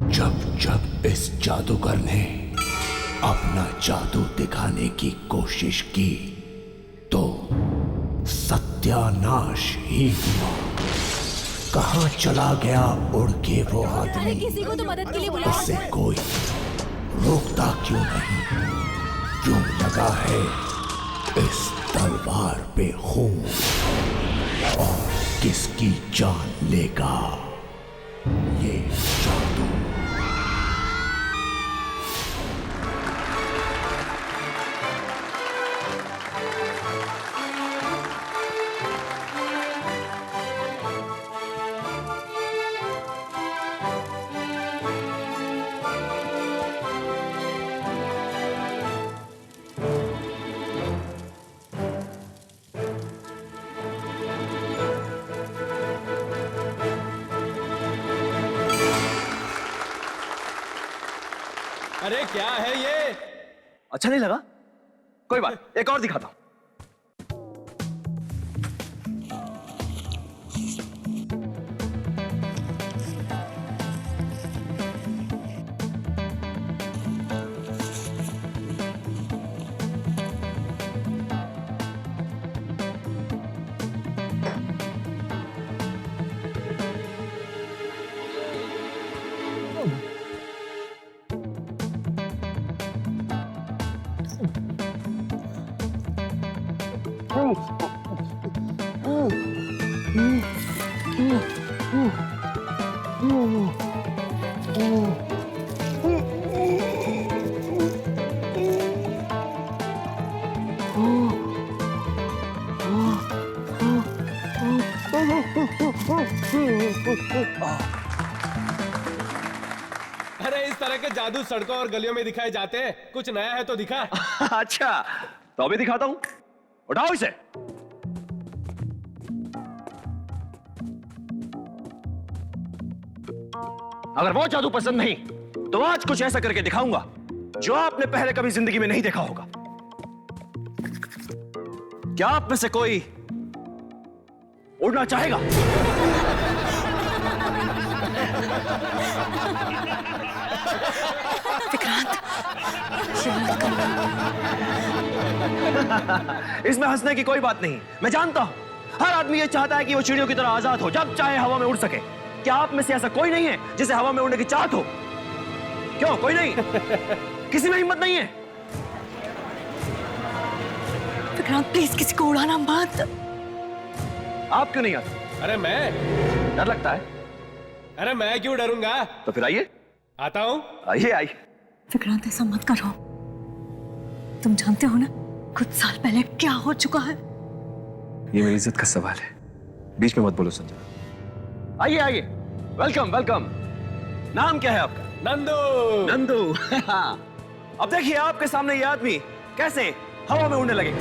जब जब इस जादूगर ने अपना जादू दिखाने की कोशिश की तो सत्यानाश ही हुआ। कहाँ चला गया उड़ के वो आदमी? किसी को तो मदद के लिए बुलाओ। उसे कोई रोकता क्यों नहीं? क्यों लगा है इस तलवार पे खून? और किसकी जान लेगा ये जादू? अरे क्या है ये? अच्छा नहीं लगा? कोई बात, एक और दिखाता हूं। अरे इस तरह के जादू सड़कों और गलियों में दिखाए जाते हैं। कुछ नया है तो दिखा। अच्छा, तो अभी दिखाता हूं। उठाओ इसे। अगर वो जादू पसंद नहीं तो आज कुछ ऐसा करके दिखाऊंगा जो आपने पहले कभी जिंदगी में नहीं देखा होगा। क्या आप में से कोई उड़ना चाहेगा? विक्रांत, ये मत करना। इसमें हंसने की कोई बात नहीं। मैं जानता हूं हर आदमी ये चाहता है कि वो चिड़ियों की तरह आजाद हो, जब चाहे हवा में उड़ सके। क्या आप में से ऐसा कोई नहीं है जिसे हवा में उड़ने की चाहत हो? क्यों, कोई नहीं? किसी में हिम्मत नहीं है? विक्रांत प्लीज किसी को उड़ाना मत। आप क्यों नहीं आते? अरे मैं? डर लगता है? अरे मैं क्यों डरूंगा? तो फिर आइए। आता हूं। आइए आइए। विक्रांत ऐसा मत करो। तुम जानते हो ना कुछ साल पहले क्या हो चुका है। ये मेरी इज्जत का सवाल है, बीच में मत बोलो संजय। आइए आइए, वेलकम वेलकम। नाम क्या है आपका? नंदू। नंदू। अब देखिए आपके सामने ये आदमी कैसे हवा में उड़ने लगे।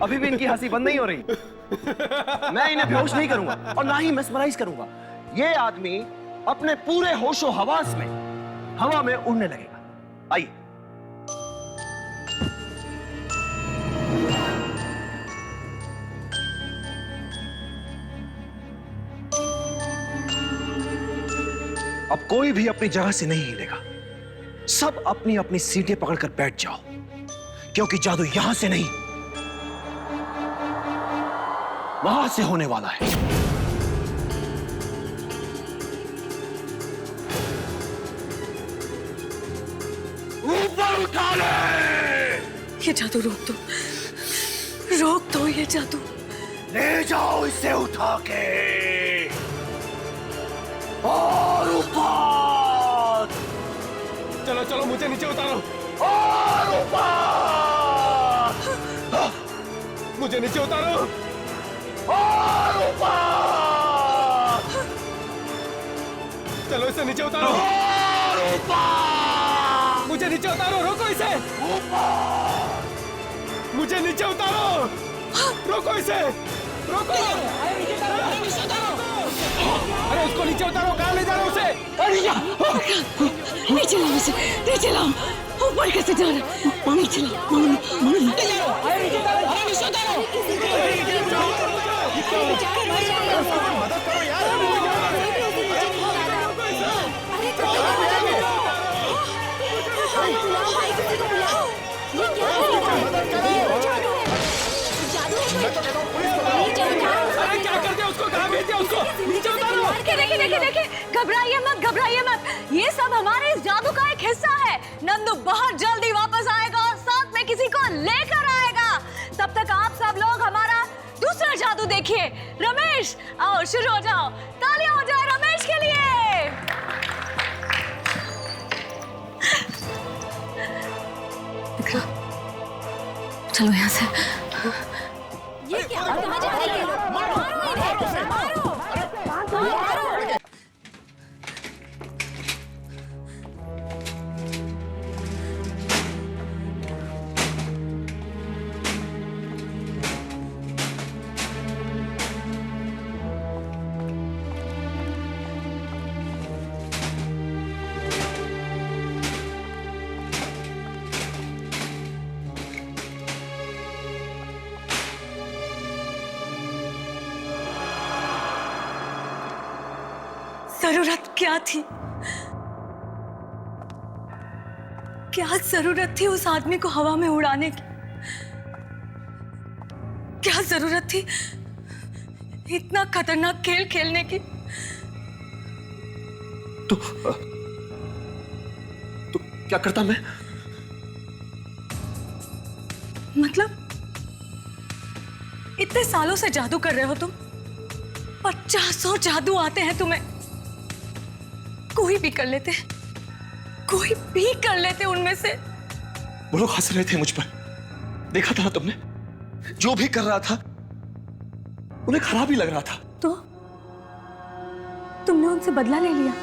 अभी भी इनकी हंसी बंद नहीं हो रही। मैं इन्हें बेहोश नहीं करूंगा और ना ही मेस्मराइज करूंगा। ये आदमी अपने पूरे होशो हवास में हवा में उड़ने लगेगा। आइए। अब कोई भी अपनी जगह से नहीं हिलेगा। सब अपनी अपनी सीटें पकड़कर बैठ जाओ, क्योंकि जादू यहां से नहीं वहां से होने वाला है। ऊपर उठा ले। ये जादू रोक दो, रोक दो ये जादू। ले जाओ इसे उठा के और ऊपर। चलो चलो मुझे नीचे उतारो। और ऊपर। मुझे नीचे उतारो। और ऊपर। चलो इसे नीचे उतारो। और ऊपर। मुझे नीचे उतारो। रोको इसे। मुझे नीचे उतारो। रोको इसे। रोको। अरे उसको नीचे उतारो। कहाँ ले जा रहे हो उसे? नीचे लाओ इसे, नीचे लाओ। ऊपर कैसे जा रहा है? नीचे लाओ, नीचे उतारो। मदद करो यार। उसको, नीचे उतारो। देखिए देखिए देखिए, घबराइए मत, ये सब हमारे इस जादू का एक हिस्सा है। नंदू बहुत जल्दी वापस आएगा और साथ में किसी को लेकर आएगा। तब तक आप सब लोग हमारा दूसरा जादू देखिए। रमेश, आओ शुरू हो जाओ, तालियां हो जाए रमेश के लिए। चलो यहाँ से। ये क्या? कहाँ जा रही है? मारो इन्हें, मारो। जरूरत क्या थी? क्या जरूरत थी उस आदमी को हवा में उड़ाने की? क्या जरूरत थी इतना खतरनाक खेल खेलने की? तो क्या करता मैं? मतलब इतने सालों से जादू कर रहे हो तुम, 50 जादू आते हैं तुम्हें, कोई भी कर लेते उनमें से। वो लोग हंस रहे थे मुझ पर, देखा था ना तुमने? जो भी कर रहा था उन्हें खराब ही लग रहा था। तो तुमने उनसे बदला ले लिया?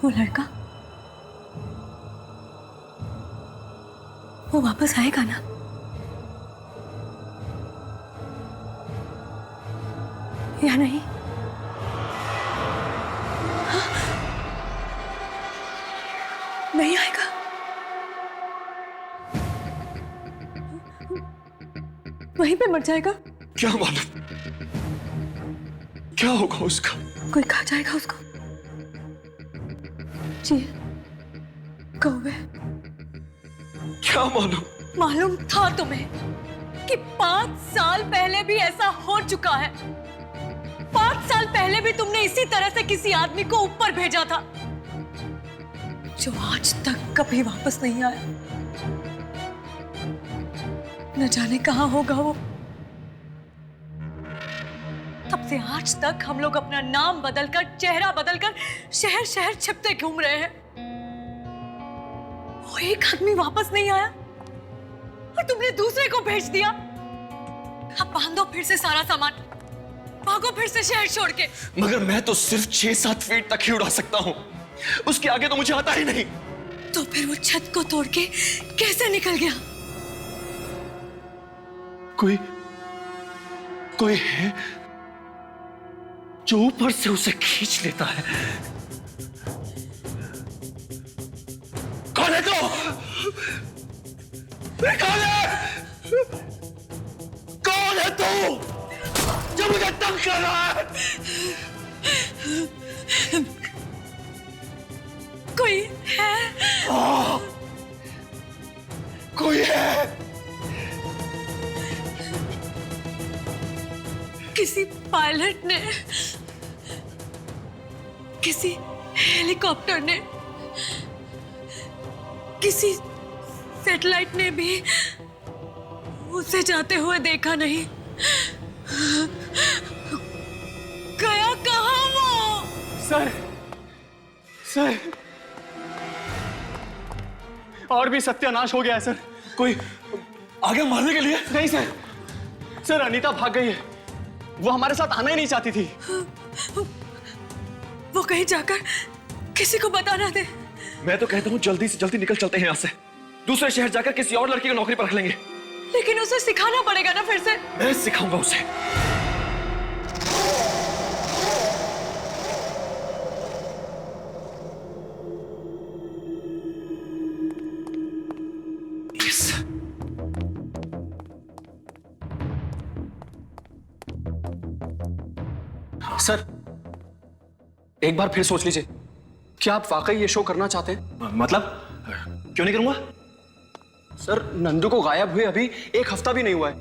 वो लड़का, वो वापस आएगा ना? या नहीं? हाँ? नहीं आएगा? वहीं पे मर जाएगा? क्या मालूम क्या होगा उसका। कोई खा जाएगा उसको? जी, कौवे। क्या मालूम? मालूम था तुम्हें कि 5 साल पहले भी ऐसा हो चुका है। 5 साल पहले भी तुमने इसी तरह से किसी आदमी को ऊपर भेजा था, जो आज तक कभी वापस नहीं आया। न जाने कहां होगा वो। तब से आज तक हम लोग अपना नाम बदलकर, चेहरा बदलकर शहर शहर छिपते घूम रहे हैं। वो एक आदमी वापस नहीं आया और तुमने दूसरे को भेज दिया। अब बांधो फिर से सारा सामान, भागो फिर से शहर छोड़ के। मगर मैं तो सिर्फ 6-7 फीट तक ही उड़ा सकता हूँ, उसके आगे तो मुझे आता ही नहीं। तो फिर वो छत को तोड़ के कैसे निकल गया? कोई है जो ऊपर से उसे खींच लेता है। कौन है तू? कौन है तू जो मुझे तंग कर रहा है? कोई है? कोई है? किसी पायलट ने, किसी हेलीकॉप्टर ने, किसी सैटेलाइट ने भी उसे जाते हुए देखा नहीं। गया कहाँ वो? सर और भी सत्यानाश हो गया है सर। कोई आगे मारने के लिए? नहीं सर, अनीता भाग गई है। वो हमारे साथ आना ही नहीं चाहती थी। वो कहीं जाकर किसी को बताना दे। मैं तो कहता हूँ जल्दी से जल्दी निकल चलते हैं यहाँ से। दूसरे शहर जाकर किसी और लड़की को नौकरी पर रख लेंगे। लेकिन उसे सिखाना पड़ेगा ना फिर से। मैं सिखाऊंगा उसे। सर, एक बार फिर सोच लीजिए, क्या आप वाकई ये शो करना चाहते हैं? मतलब क्यों नहीं करूंगा? सर नंदू को गायब हुए अभी 1 हफ्ता भी नहीं हुआ है,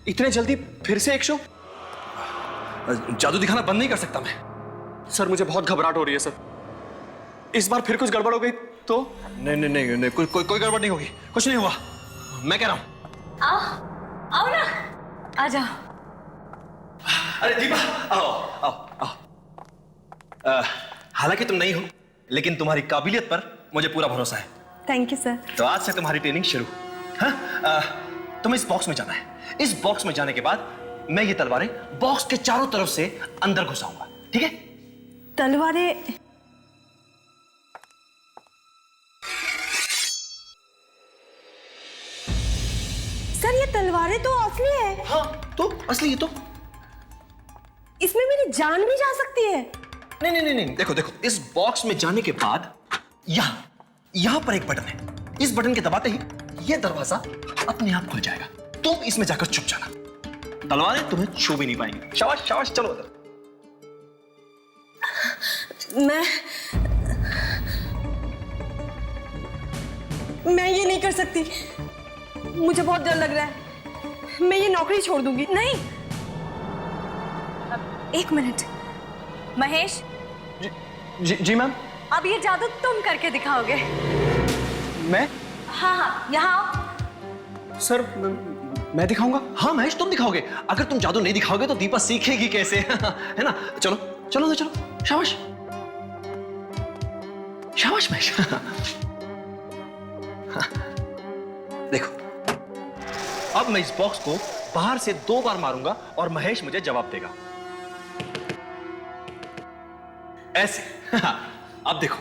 इतने जल्दी फिर से एक शो? जादू दिखाना बंद नहीं कर सकता मैं। सर मुझे बहुत घबराहट हो रही है सर, इस बार फिर कुछ गड़बड़ हो गई तो? नहीं नहीं नहीं, नहीं कोई गड़बड़ नहीं होगी, कुछ नहीं हुआ, मैं कह रहा हूं। आओ आओ ना, आ जाओ। अरे दीपा, आओ आओ आओ। हालांकि तुम नहीं हो, लेकिन तुम्हारी काबिलियत पर मुझे पूरा भरोसा है। Thank you sir. तो आज से तुम्हारी ट्रेनिंग शुरू। हाँ, तुम्हें इस बॉक्स में जाना है। इस बॉक्स में जाने के बाद मैं ये तलवारें बॉक्स के चारों तरफ से अंदर घुसाऊंगा, ठीक है? तलवारें? सर ये तलवारें तो असली है। हाँ तो असली है तो। इसमें मेरी जान भी जा सकती है। नहीं नहीं नहीं नहीं, देखो देखो, इस बॉक्स में जाने के बाद यहां पर एक बटन है। इस बटन के दबाते ही ये दरवाजा अपने आप खुल जाएगा। तुम इसमें जाकर छुप जाना, तलवारें तुम्हें छू भी नहीं पाएंगी। शाबाश शाबाश, चलो उधर। मैं ये नहीं कर सकती, मुझे बहुत डर लग रहा है। मैं ये नौकरी छोड़ दूंगी। नहीं, एक मिनट महेश। जी मैम। अब ये जादू तुम करके दिखाओगे। मैं? हाँ हाँ, यहाँ आओ। सर मैं दिखाऊंगा? हाँ महेश, तुम दिखाओगे। अगर तुम जादू नहीं दिखाओगे तो दीपा सीखेगी कैसे? है ना? चलो चलो चलो, शाबाश शाबाश महेश। देखो, अब मैं इस बॉक्स को बाहर से 2 बार मारूंगा और महेश मुझे जवाब देगा ऐसे। अब देखो,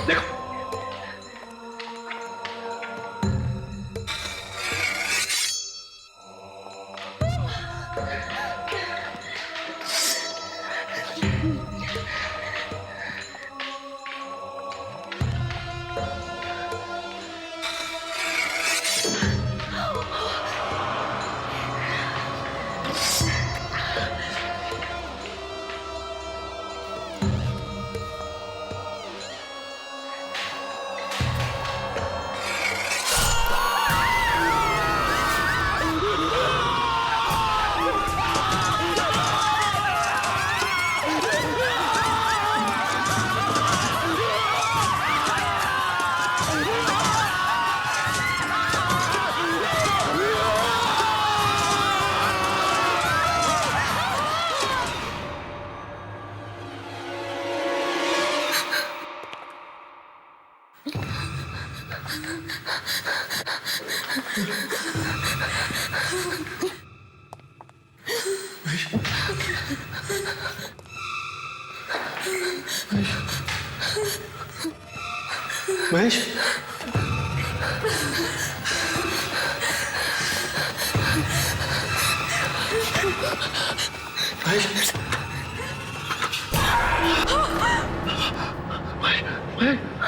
देखो, महेश, महेश,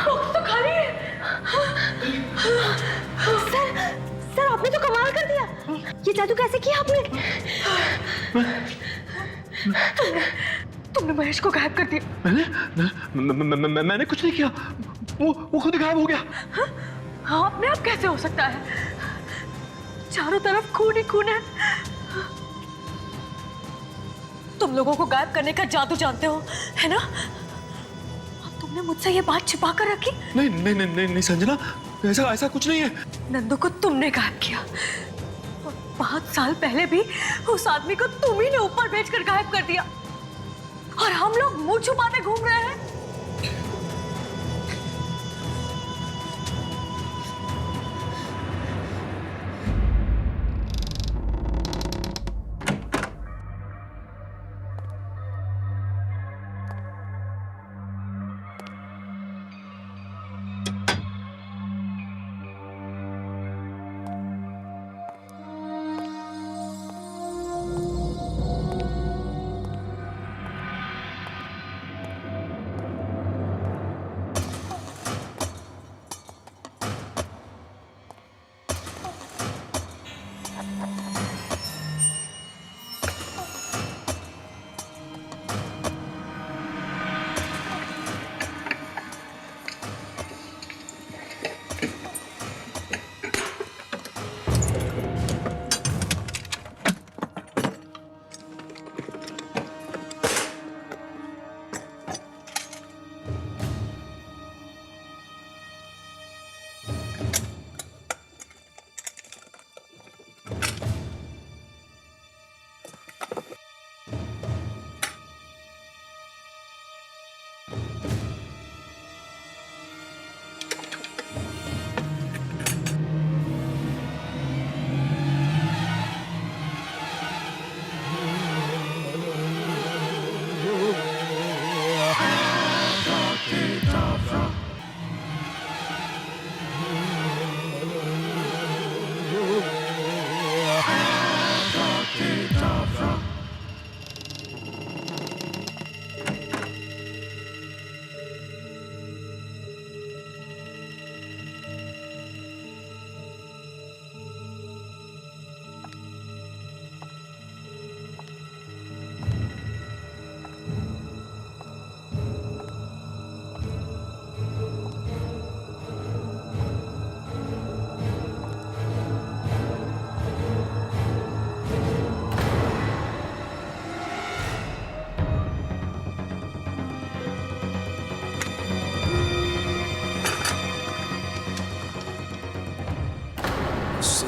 बॉक्स तो खाली है। सर आपने तो कमाल कर दिया। ये जादू कैसे किया आपने? तुमने महेश को गायब कर दिया। मैंने कुछ नहीं किया, वो खुद गायब हो गया। हाँ, अपने आप कैसे हो सकता है? चारों तरफ खून ही खून है। तुम लोगों को गायब करने का जादू जानते हो, है ना? और तुमने मुझसे ये बात छिपा कर रखी? नहीं नहीं नहीं नहीं, नहीं संजना, ऐसा कुछ नहीं है। नंदू को तुमने गायब किया और 5 साल पहले भी उस आदमी को तुम ही ने ऊपर भेजकर गायब कर दिया और हम लोग मुंह छुपाते घूम रहे हैं।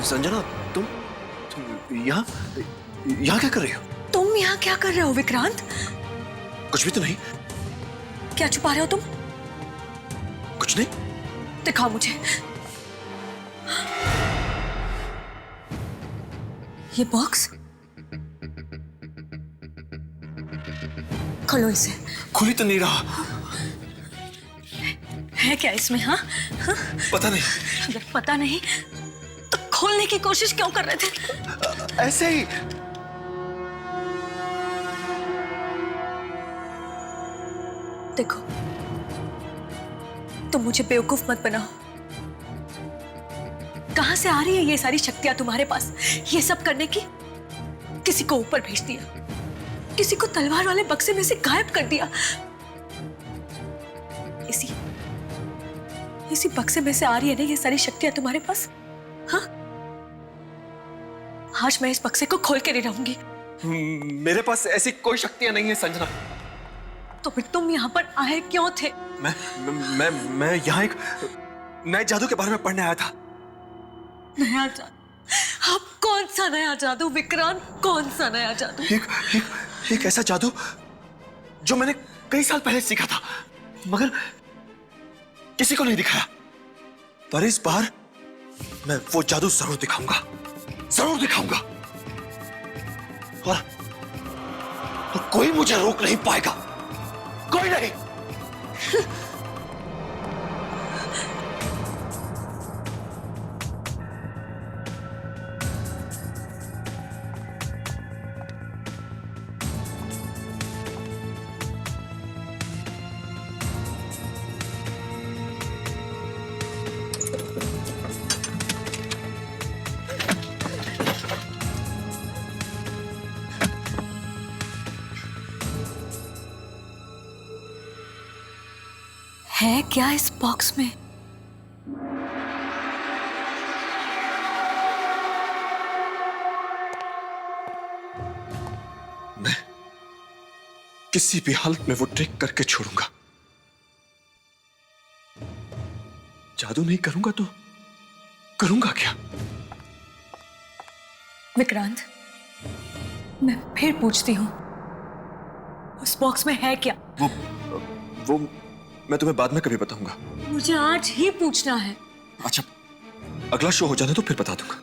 संजना, तुम यहाँ क्या कर रही हो? तुम यहाँ क्या कर रहे हो विक्रांत? कुछ भी तो नहीं। क्या छुपा रहे हो तुम? कुछ नहीं। दिखाओ मुझे। ये बॉक्स खोलो इसे। खुली तो नहीं रहा। है क्या इसमें? हाँ हाँ? पता नहीं। अगर पता नहीं तो खोलने की कोशिश क्यों कर रहे थे? ऐसे ही। देखो, तुम मुझे बेवकूफ मत बनाओ। कहां से आ रही है ये सारी शक्तियां तुम्हारे पास ये सब करने की? किसी को ऊपर भेज दिया, किसी को तलवार वाले बक्से में से गायब कर दिया। इसी बक्से में से आ रही है ना ये सारी शक्तियां तुम्हारे पास? हाँ, आज मैं इस बक्से को खोल के नहीं रहूंगी। मेरे पास ऐसी कोई शक्तियां नहीं है संजना। तो फिर तुम यहाँ पर आए क्यों थे? मैं यहाँ एक नए जादू के बारे में पढ़ने आया था। नया जादू? अब कौन सा नया जादू विक्रांत? कौन सा नया जादू? एक ऐसा जादू जो मैंने कई साल पहले सीखा था, मगर किसी को नहीं दिखाया। पर इस बार मैं वो जादू जरूर दिखाऊंगा, जरूर दिखाऊंगा। और कोई मुझे रोक नहीं पाएगा, कोई नहीं। है क्या इस बॉक्स में? मैं किसी भी हालत में वो ट्रिक करके छोड़ूंगा। जादू नहीं करूंगा तो करूंगा क्या? विक्रांत, मैं फिर पूछती हूँ, उस बॉक्स में है क्या? वो मैं तुम्हें बाद में कभी बताऊंगा। मुझे आज ही पूछना है। अच्छा, अगला शो हो जाने तो फिर बता दूंगा।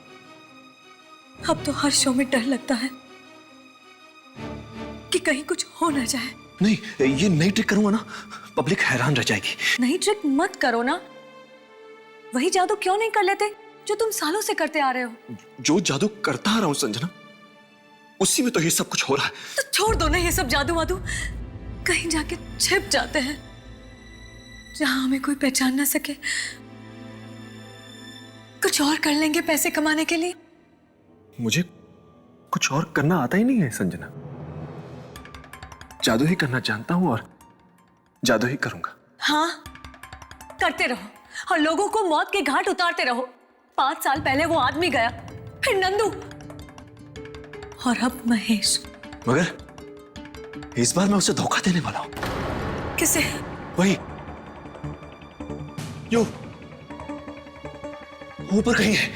अब तो हर शो में डर लगता है कि कहीं कुछ हो ना जाए। नहीं, ये नई ट्रिक करूंगा ना, पब्लिक हैरान रह जाएगी। नई ट्रिक मत करो ना। वही जादू क्यों नहीं कर लेते जो तुम सालों से करते आ रहे हो? जो जादू करता आ रहा हूं संजना, उसी में तो ये सब कुछ हो रहा है। तो छोड़ दो ना ये सब जादू वादू। कहीं जाके छिप जाते हैं जहां हमें कोई पहचान ना सके। कुछ और कर लेंगे पैसे कमाने के लिए। मुझे कुछ और करना आता ही नहीं है संजना। जादू ही करना जानता हूं और जादू ही करूंगा। हाँ, करते रहो और लोगों को मौत के घाट उतारते रहो। 5 साल पहले वो आदमी गया, फिर नंदू, और अब महेश। मगर इस बार मैं उसे धोखा देने वाला हूं। किसे? वही जो ऊपर कहीं है,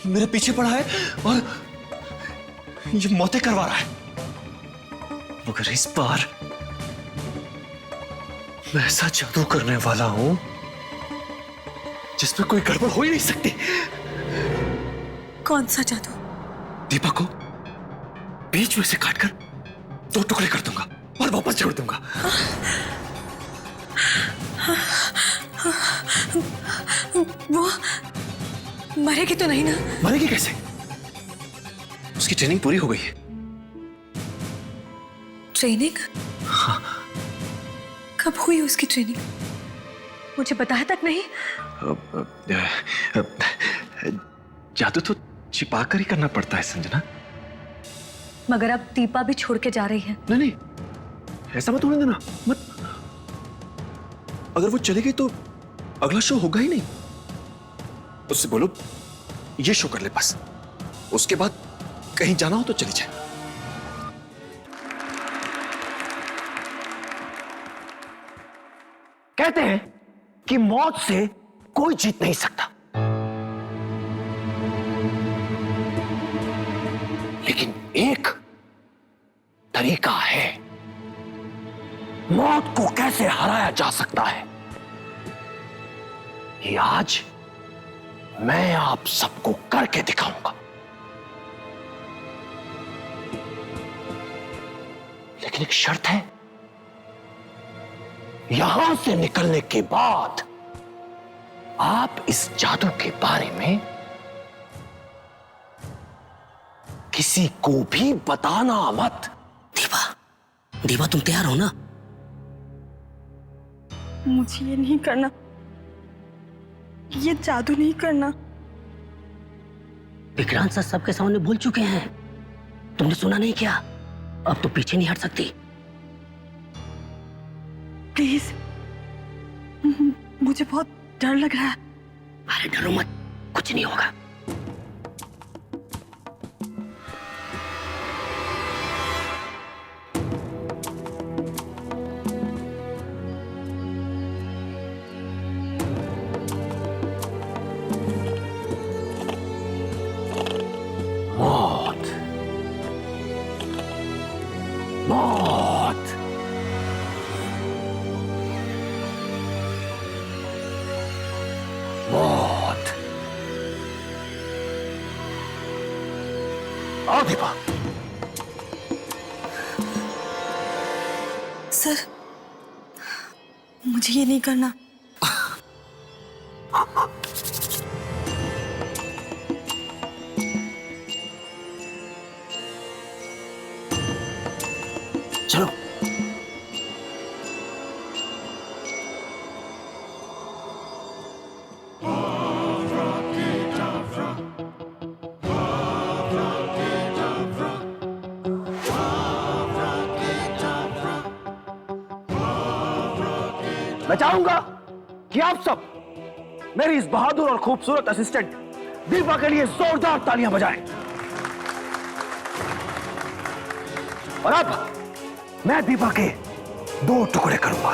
मेरे पीछे पड़ा है और ये मौतें करवा रहा है। मगर इस बार मैं ऐसा जादू करने वाला हूं जिसमें कोई गड़बड़ हो ही नहीं सकती। कौन सा जादू? दीपा को बीच में से काटकर 2 टुकड़े कर दूंगा और वापस जोड़ दूंगा। वो मरेगी तो नहीं ना? मरेगी कैसे? उसकी ट्रेनिंग पूरी हो गई है। ट्रेनिंग? हाँ। कब हुई उसकी ट्रेनिंग? मुझे बताया तक नहीं। जादू तो छिपा कर ही करना पड़ता है संजना। मगर अब दीपा भी छोड़ के जा रही है। नहीं, ऐसा मत होने देना, मत। अगर वो चली गई तो अगला शो होगा ही नहीं। उससे बोलो ये शो कर ले बस, उसके बाद कहीं जाना हो तो चली जाए। कहते हैं कि मौत से कोई जीत नहीं सकता, एक तरीका है मौत को कैसे हराया जा सकता है, ये आज मैं आप सबको करके दिखाऊंगा। लेकिन एक शर्त है, यहां से निकलने के बाद आप इस जादू के बारे में किसी को भी बताना मत। दीवा तुम तैयार हो ना? मुझे ये नहीं करना, ये जादू नहीं करना। विक्रांत सर सबके सामने बोल चुके हैं, तुमने सुना नहीं क्या? अब तो पीछे नहीं हट सकती। प्लीज, मुझे बहुत डर लग रहा है। अरे डरो मत, कुछ नहीं होगा। मौत, मौत, मौत। आओ दीपा। सर, मुझे ये नहीं करना। चलो। मैं चाहूंगा कि आप सब मेरी इस बहादुर और खूबसूरत असिस्टेंट दीपा के लिए जोरदार तालियां बजाएं। और अब मैं दीपा के 2 टुकड़े करूंगा।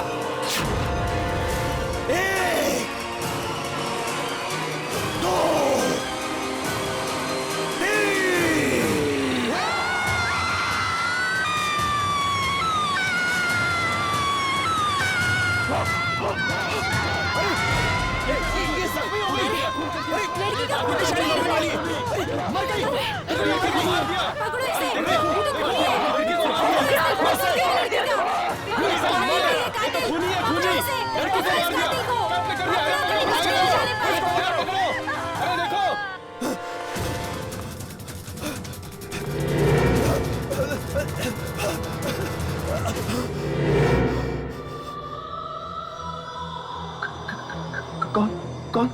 कौन?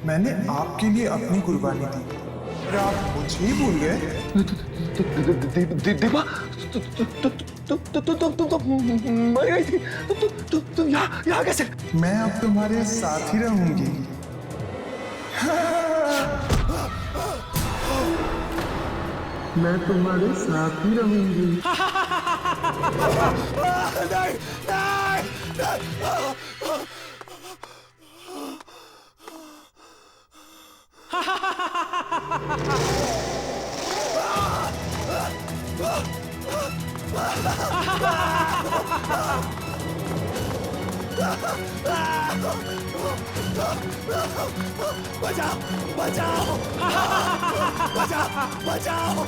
मैंने आपके लिए अपनी कुर्बानी दी और आप मुझे ही भूल गए। दीपा, तुम मर गई थी। तुम यहाँ कैसे? मैं अब तुम्हारे साथ ही रहूंगी। मैं तुम्हारे साथ ही रहूंगी। बचाओ, बचाओ, बचाओ, बचाओ,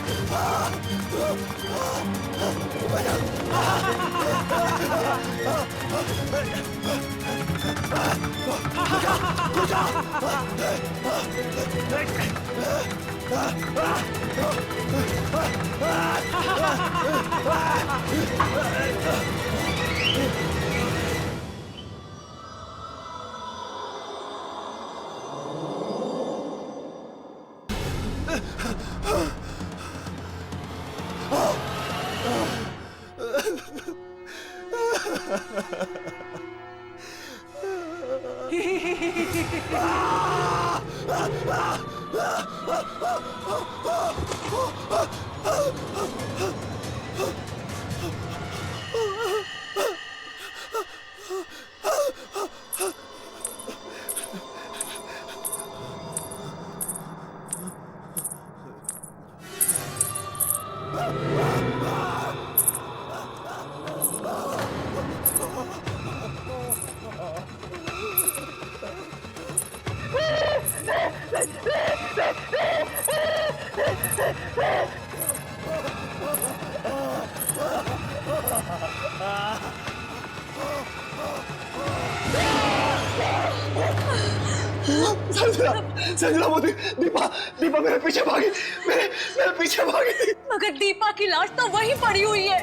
संजना मोदी, दीपा दीपा मेरे पीछे भागी, मेरे पीछे भागी थी। मगर दीपा की लाश तो वहीं पड़ी हुई है,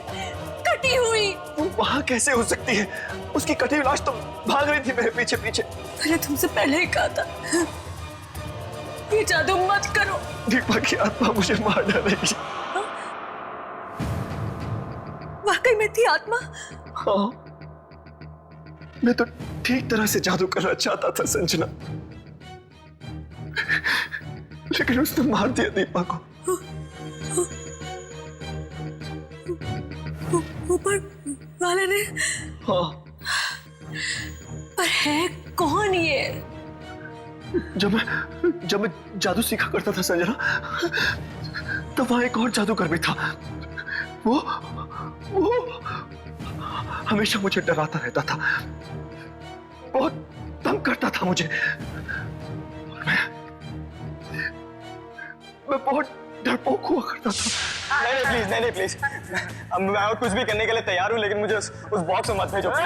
कटी हुई। वो वहां कैसे हो सकती है? उसकी कटी हुई लाश तो भाग रही थी मेरे पीछे पीछे। मैंने तुमसे पहले ही कहा था ये जादू मत करो। दीपा की आत्मा मुझे मार डालेगी। वाकई में थी आत्मा? हाँ, मैं तो ठीक तरह से जादू करना चाहता था संजना, लेकिन उसने मार दिया दीपा को। ऊपर वाले ने? हाँ। पर है कौन ये? जब मैं जादू सीखा करता था संजना, तब वहां एक और जादूगर भी था। वो हमेशा मुझे डराता रहता था, बहुत तंग करता था मुझे। मैं बहुत डरपोक हुआ करता था। नहीं प्लीज अब मैं और कुछ भी करने के लिए तैयार हूँ, लेकिन मुझे उस बॉक्स में मत भेजो। प्लीज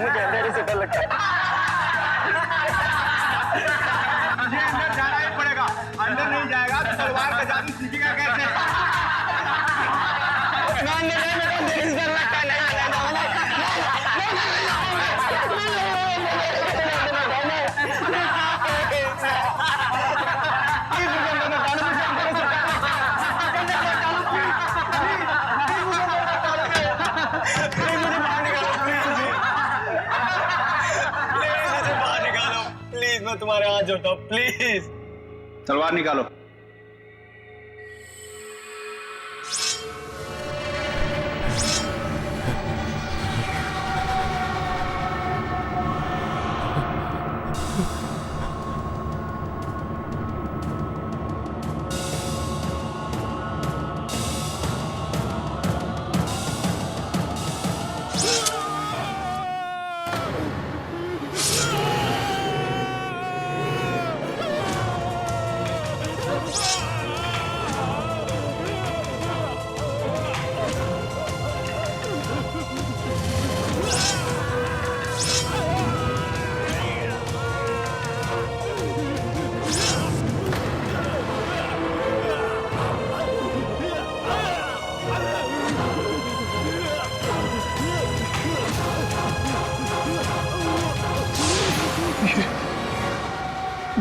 मुझे अंधेरे से डर लगता है। मुझे अंदर जाना ही पड़ेगा, अंदर नहीं जाएगा तो तलवार का जादू सीखेगा कैसे? मैं तुम्हारे हाथ जोड़ता हूँ, प्लीज तलवार निकालो।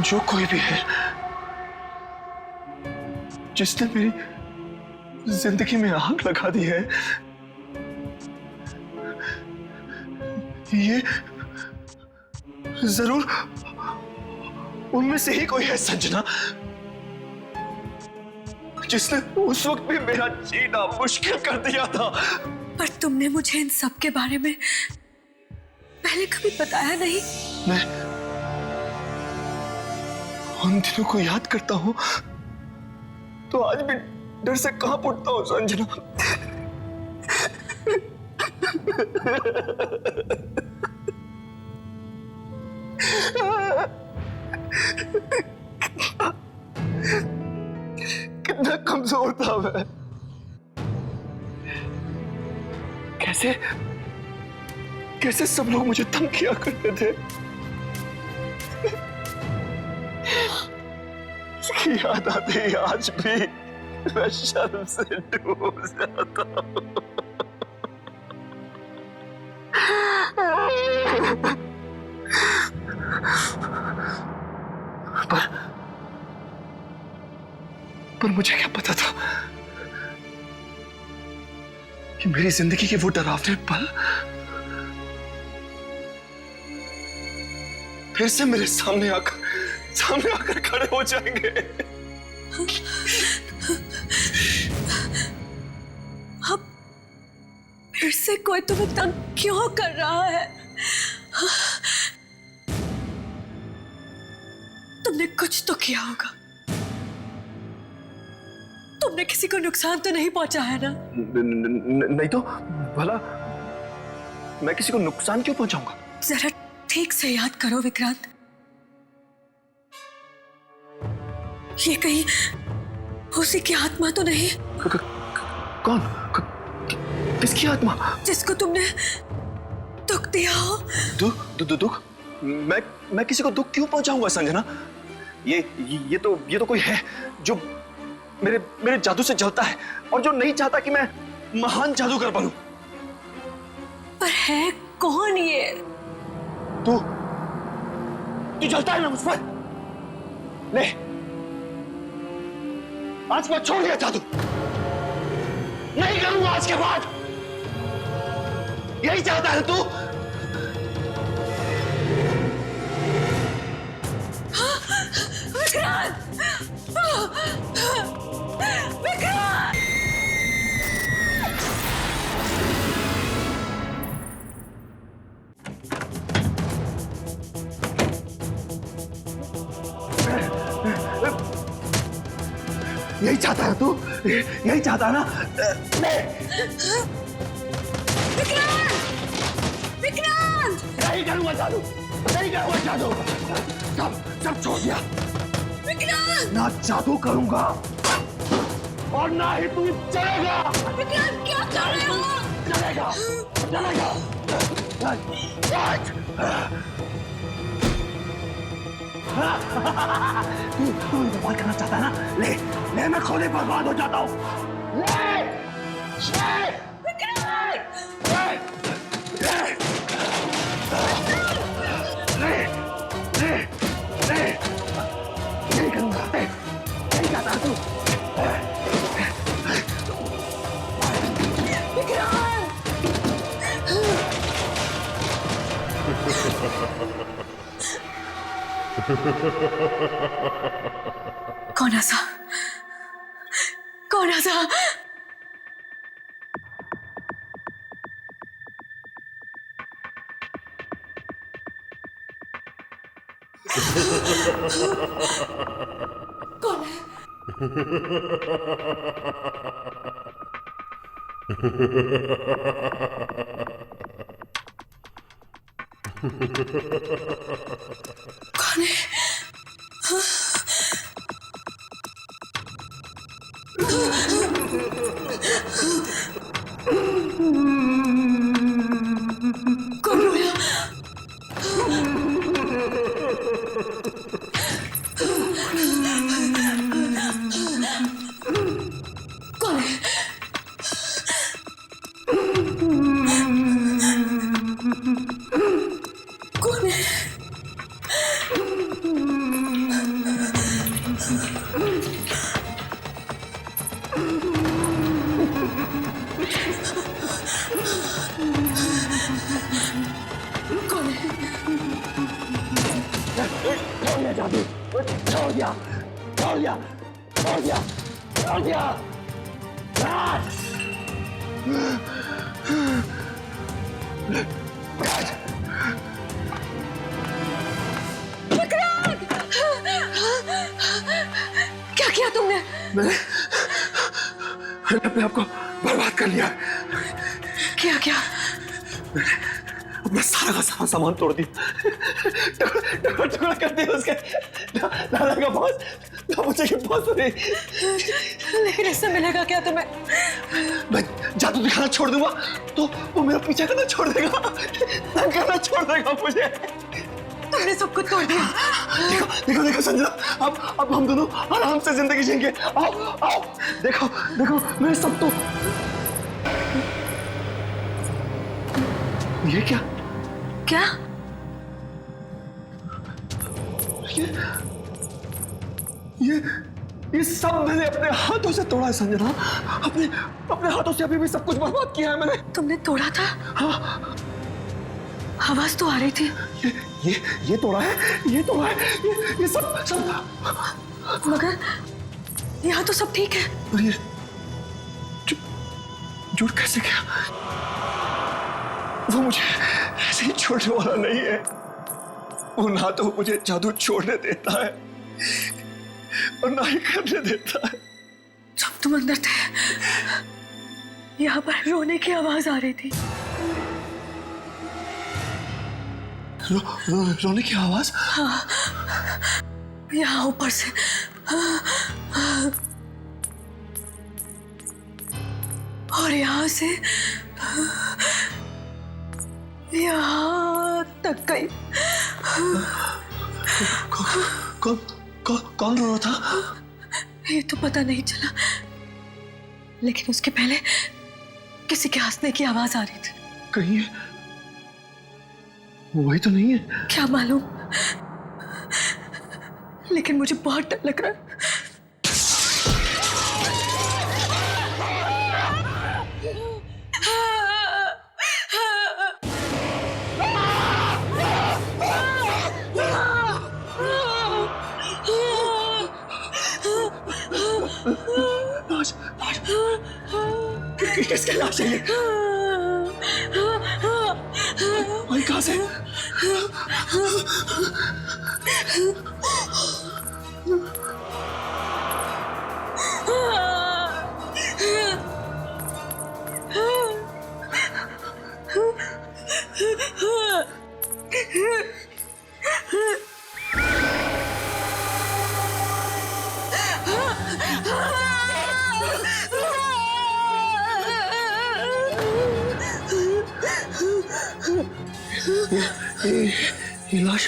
जो कोई भी है जिसने मेरी जिंदगी में आग लगा दी है, ये जरूर उनमें से ही कोई है संजना, जिसने उस वक्त भी मेरा जीना मुश्किल कर दिया था। पर तुमने मुझे इन सब के बारे में पहले कभी बताया नहीं। मैं उन दिनों को याद करता हूं तो आज भी डर से कांप उठता हूं संजना। कितना कमजोर था मैं, कैसे सब लोग मुझे तंग किया करते थे। याद आते ही आज भी मैं शर्म से डूब जाता हूं। पर मुझे क्या पता था कि मेरी जिंदगी के वो डरावने पल फिर से मेरे सामने आकर खड़े हो जाएंगे। अब फिर से कोई तुम्हें तंग क्यों कर रहा है? तुमने कुछ तो किया होगा। हमने किसी को नुकसान तो नहीं पहुंचा है ना? नहीं तो भला मैं किसी को नुकसान क्यों पहुंचाऊंगा? जरा ठीक से याद करो विक्रांत, ये कहीं उसी की आत्मा तो नहीं? कौन? किसकी आत्मा? जिसको तुमने दुख दिया हो। दुख? मैं किसी को दुख क्यों पहुंचाऊंगा संजना? ये तो कोई है जो मेरे जादू से जलता है और जो नहीं चाहता कि मैं महान जादूगर बनूं। पर है कौन ये? तू जलता है ना मुझ पर? ले, आज मैं छोड़ दिया जादू, नहीं करूंगा आज के बाद। यही चाहता है तू? विक्रांत! विक्रांत! यही चाहता है तू? यही चाहता है ना? विक्रांत! विक्रांत! नहीं करूंगा जादू, नहीं करूंगा जादू, सब छोड़ दिया। विक्रांत! ना जादू करूंगा और ना ही तू चलेगा। विक्रांत क्या कर रहे हो? चलेगा। तू बर्बाद करना चाहता है ना? ले मैं खुद ही बर्बाद हो जाता हूँ। नहीं करूंगा, नहीं चाहता तू। कौन ऐसा? कौन ऐसा? कौन है? कौन है? कौन रोया? कौन है? कौन है? जादू छोड़ दिया। क्या किया तुमने? मैंने अपने आप को बर्बाद कर लिया। क्या? अपना सारा का सारा सामान तोड़ दिया, टुकड़ा कर दिया उसके। दादा का बॉस, मुझे के बॉस नहीं। लेकिन इससे मिलेगा क्या तुम्हें? मैं जादू दिखाना छोड़ दूंगा तो वो मेरा पीछा करना छोड़ देगा, तंग करना छोड़ देगा मुझे। तुमने सब कुछ तोड़ दिया। देखो संजना, अब हम दोनों आराम से जिंदगी जिएंगे। आओ, देखो मैं सब तो। ये क्या? ये सब मैंने अपने हाथों से तोड़ा है संजना। अपने हाथों से अभी भी सब कुछ बर्बाद किया है मैंने। तुमने तोड़ा था? हाँ। आवाज तो आ रही थी। ये तोड़ा है, ये सब। मगर यहाँ तो सब ठीक है। और ये जुड़ कैसे गया? वो मुझे ऐसे ही छोड़ने वाला नहीं है। वो ना तो मुझे जादू छोड़ने देता है और ना ही करने देता है। तुम तुम अंदर थे। यहाँ पर रोने की आवाज आ रही थी। रोने की आवाज? यहाँ ऊपर से। और यहाँ से यहाँ तक गई। कौन रो रहा था? ये तो पता नहीं चला, लेकिन उसके पहले किसी के हंसने की आवाज आ रही थी। कहीं वही तो नहीं है? क्या मालूम, लेकिन मुझे बहुत डर लग रहा है। किसके लाश है? भाई कहाँ से? ये लाश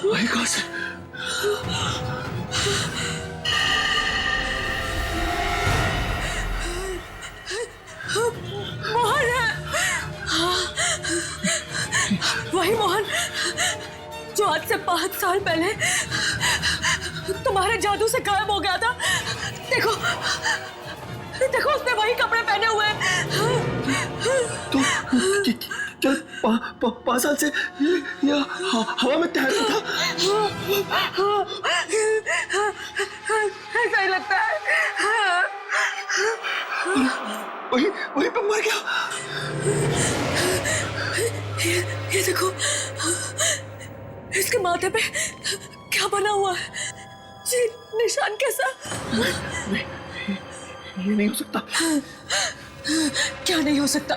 भाई कहाँ से? मोहन है। वही मोहन जो आज से 5 साल पहले तुम्हारे जादू से गायब हो गया था। देखो देखो, उसने वही कपड़े पहने हुए हैं। तो क्या 5 साल से ये हवा में तैर रहा था? ऐसा ही लगता है। वही पे मर गया। ये देखो, इसके माथे पे क्या बना हुआ है? ये निशान कैसा? ये नहीं हो सकता। क्या नहीं हो सकता?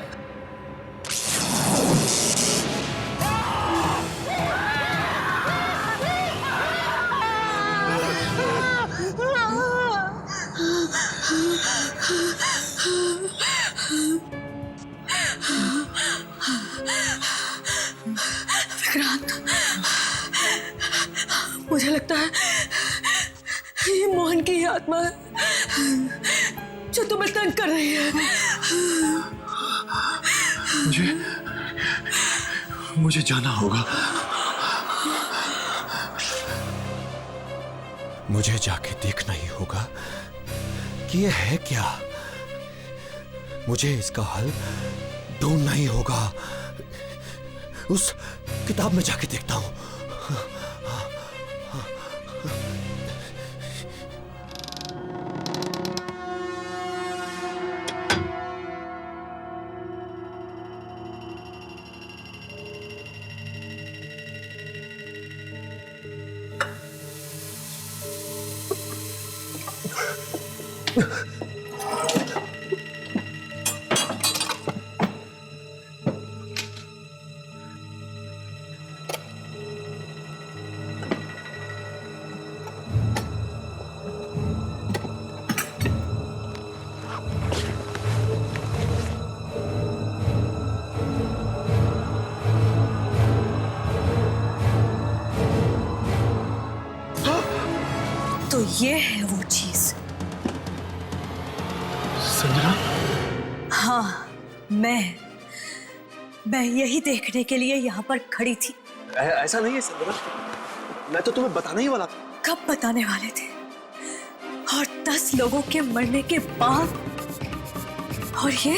विक्रांत, मुझे लगता है ये मोहन की ही आत्मा है जो तुम्हें तंग कर रही है। मुझे जाना होगा। मुझे जाके देखना ही होगा कि ये है क्या। मुझे इसका हल ढूंढना ही होगा। उस किताब में जाके देखता हूं। तो ये है वो चीज। संजना? हाँ, मैं यही देखने के लिए यहाँ पर खड़ी थी। ऐसा नहीं है संजना, मैं तो तुम्हें बताने ही वाला था। कब बताने वाले थे? और 10 लोगों के मरने के बाद? और ये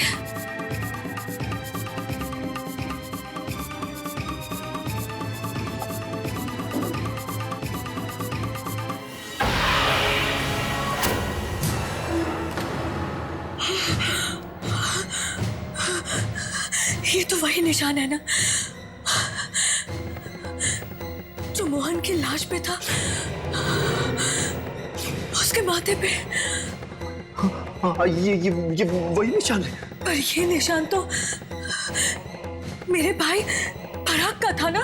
तो वही निशान है ना जो मोहन की लाश पे था। उसके माथे पे हाँ, ये वही निशान है। पर ये निशान तो मेरे भाई पराग का था ना?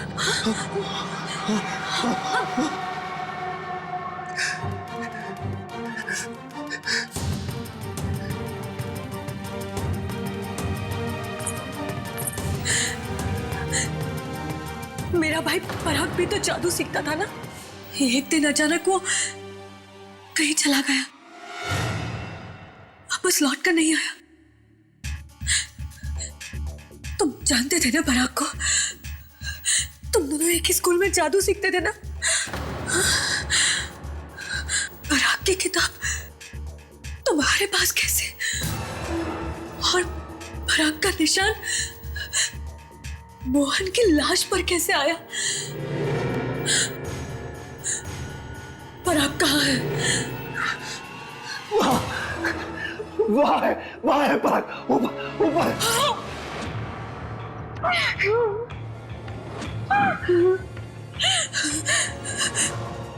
मेरा भाई पराग भी तो जादू सीखता था ना? एक दिन अचानक वो कहीं चला गया, वापस लौट कर नहीं आया। तुम जानते थे ना पराग को? तुम दोनों एक ही स्कूल में जादू सीखते थे ना? पराग की किताब तुम्हारे पास कैसे? और पराग का निशान मोहन की लाश पर कैसे आया? पराग कहाँ है? वहाँ है पराग, ऊपर।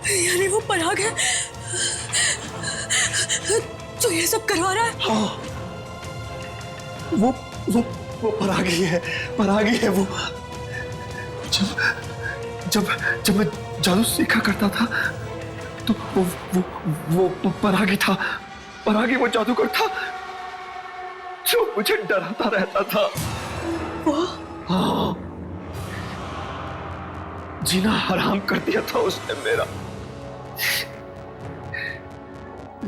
यानी वो पराग है जो ये सब करवा रहा है? हाँ, वो पराग ही है वो। जब मैं जादू सीखा करता था तो वो पराग ही था। पराग ही वो जादूगर था जो मुझे डराता रहता था। हाँ, जीना हराम कर दिया था उसने मेरा।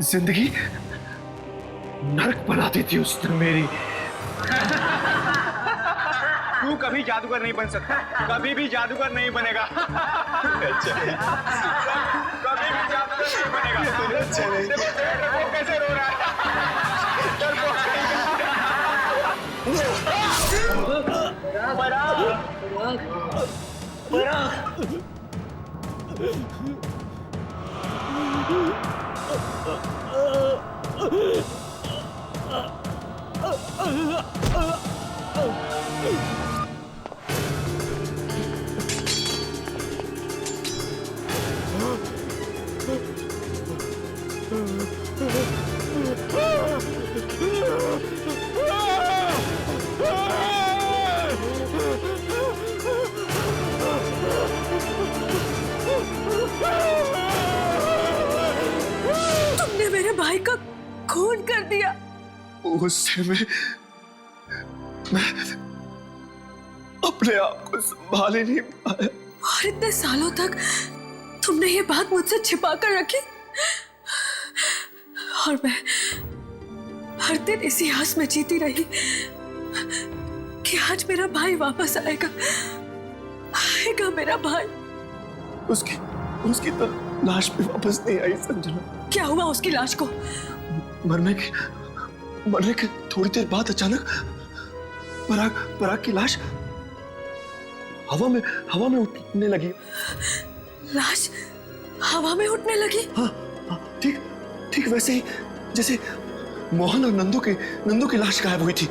जिंदगी नरक बना दी थी उसने मेरी। तू कभी जादूगर नहीं बन सकता, कभी भी जादूगर नहीं बनेगा। कभी भी जादूगर नहीं बनेगा। देखो वो कैसे रो रहा है। तुमने मेरे भाई का खून कर दिया। उससे मैं अपने आप को संभाल ही नहीं पाया। और इतने सालों तक तुमने ये बात मुझसे छिपा कर रखी, और मैं हर दिन इसी आस में जीती रही कि आज मेरा भाई वापस आएगा मेरा भाई। उसकी तो लाश भी वापस नहीं आई संजना। क्या हुआ उसकी लाश को? मरने के थोड़ी देर बाद अचानक पराग की लाश हवा में उठने लगी। लाश हवा में उठने लगी? हाँ, ठीक वैसे ही जैसे मोहन और नंदू की लाश गायब हुई थी।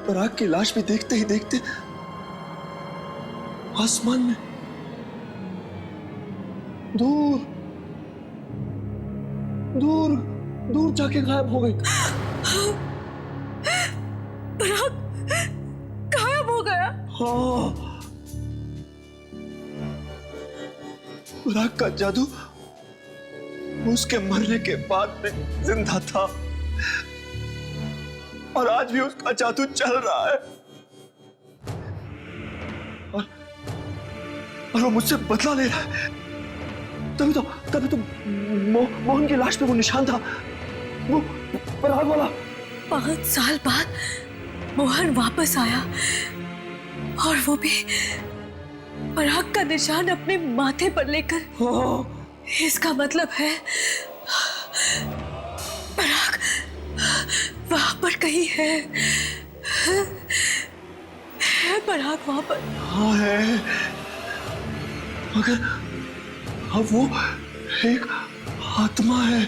पराग की लाश भी देखते ही देखते आसमान में दूर जाके गायब हो गई। पराग गायब हो गया? हाँ, पराग का जादू उसके मरने के बाद में जिंदा था, और आज भी उसका जादू चल रहा है। और वो मुझसे बदला ले रहा है। तभी तो मोहन की लाश पे वो निशान था, वो पराग वाला। 5 साल बाद मोहन वापस आया, और वो भी पराग का निशान अपने माथे पर लेकर। इसका मतलब है पराग वहां पर कहीं है पराग वहां पर। हाँ है, मगर अब वो एक आत्मा है।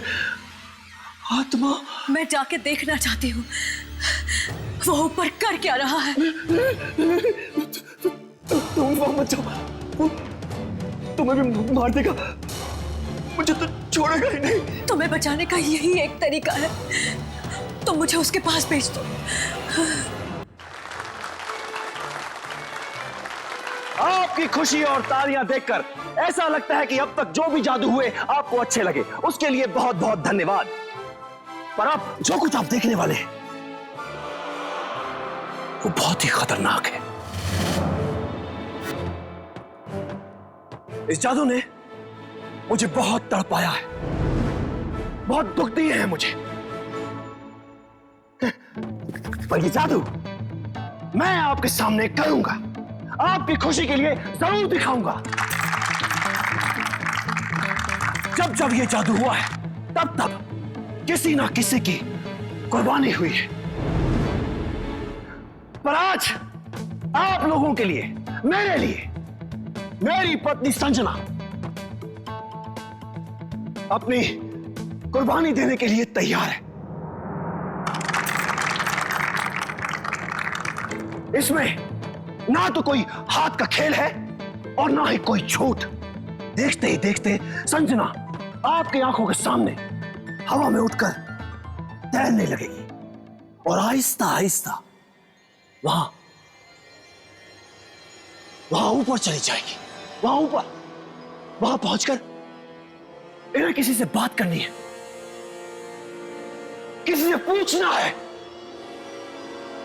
आत्मा। मैं जाके देखना चाहती हूँ वो ऊपर कर क्या रहा है। तुम वहां मत जाओ, वो तुम्हें भी मार देगा। मुझे तो छोड़ेगा ही नहीं। तुम्हें बचाने का यही एक तरीका है, तुम मुझे उसके पास भेज दो। आपकी खुशी और तालियां देखकर ऐसा लगता है कि अब तक जो भी जादू हुए आपको अच्छे लगे, उसके लिए बहुत बहुत धन्यवाद। पर अब जो कुछ आप देखने वाले हैं वो बहुत ही खतरनाक है। इस जादू ने मुझे बहुत तड़पाया है, बहुत दुख दिए हैं मुझे, पर ये जादू मैं आपके सामने करूंगा, आपकी खुशी के लिए जरूर दिखाऊंगा। जब जब ये जादू हुआ है तब तब किसी ना किसी की कुर्बानी हुई है, पर आज आप लोगों के लिए, मेरे लिए, मेरी पत्नी संजना अपनी कुर्बानी देने के लिए तैयार है। इसमें ना तो कोई हाथ का खेल है और ना ही कोई झूठ। देखते ही देखते संजना आपकी आंखों के सामने हवा में उठकर तैरने लगेगी और आहिस्ता आहिस्ता वहां ऊपर चली जाएगी। वहां ऊपर, वहां पहुंचकर इन्हें किसी से बात करनी है, किसी से पूछना है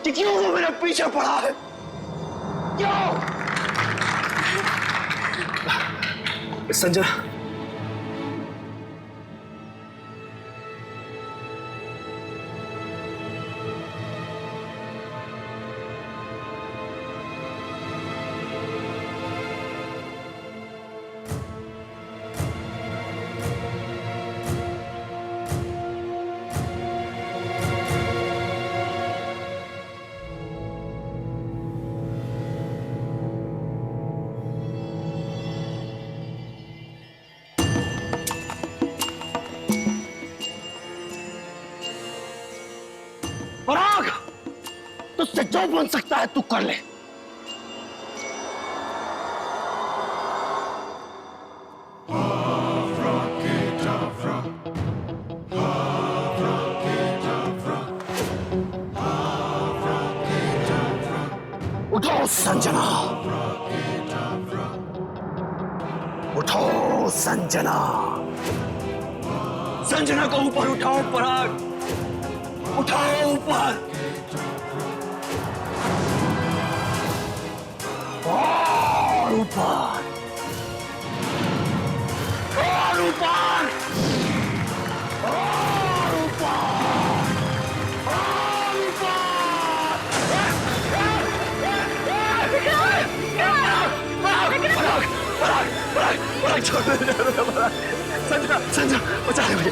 कि क्यों वो मेरे पीछे पड़ा है, क्यों? संजना, पराग, तुझसे जो बन सकता है तू कर ले। उठो संजना, उठो संजना, संजना को ऊपर उठाओ पराग, उठाओ ऊपर, और ऊपर, और ऊपर, और ऊपर, और ऊपर। पराग, छोड़ दे संजना, संजना बचा ले मुझे।